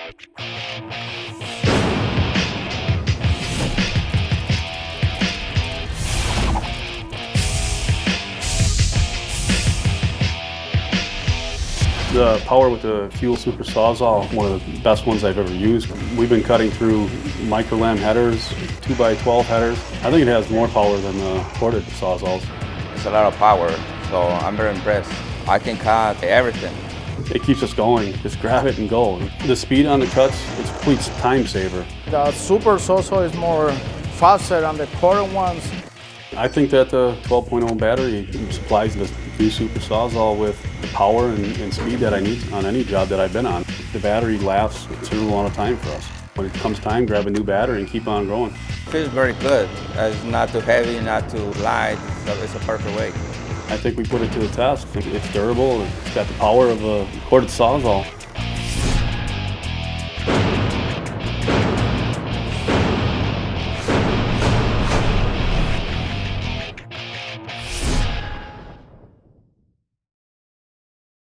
The power with the Fuel Super Sawzall, one of the best ones I've ever used. We've been cutting through micro-lam headers, 2x12 headers. I think it has more power than the corded Sawzalls. It's a lot of power, so I'm very impressed. I can cut everything. It keeps us going. Just grab it and go. The speed on the cuts, it's a complete time saver. The Super Sawzall is more faster than the current ones. I think that the 12.0 battery supplies the new Super Sawzall with the power and speed that I need on any job that I've been on. The battery lasts a considerable amount of time for us. When it comes time, grab a new battery and keep on going. It feels very good. It's not too heavy, not too light, so it's a perfect weight. I think we put it to the test. It's durable, it's got the power of a corded Sawzall.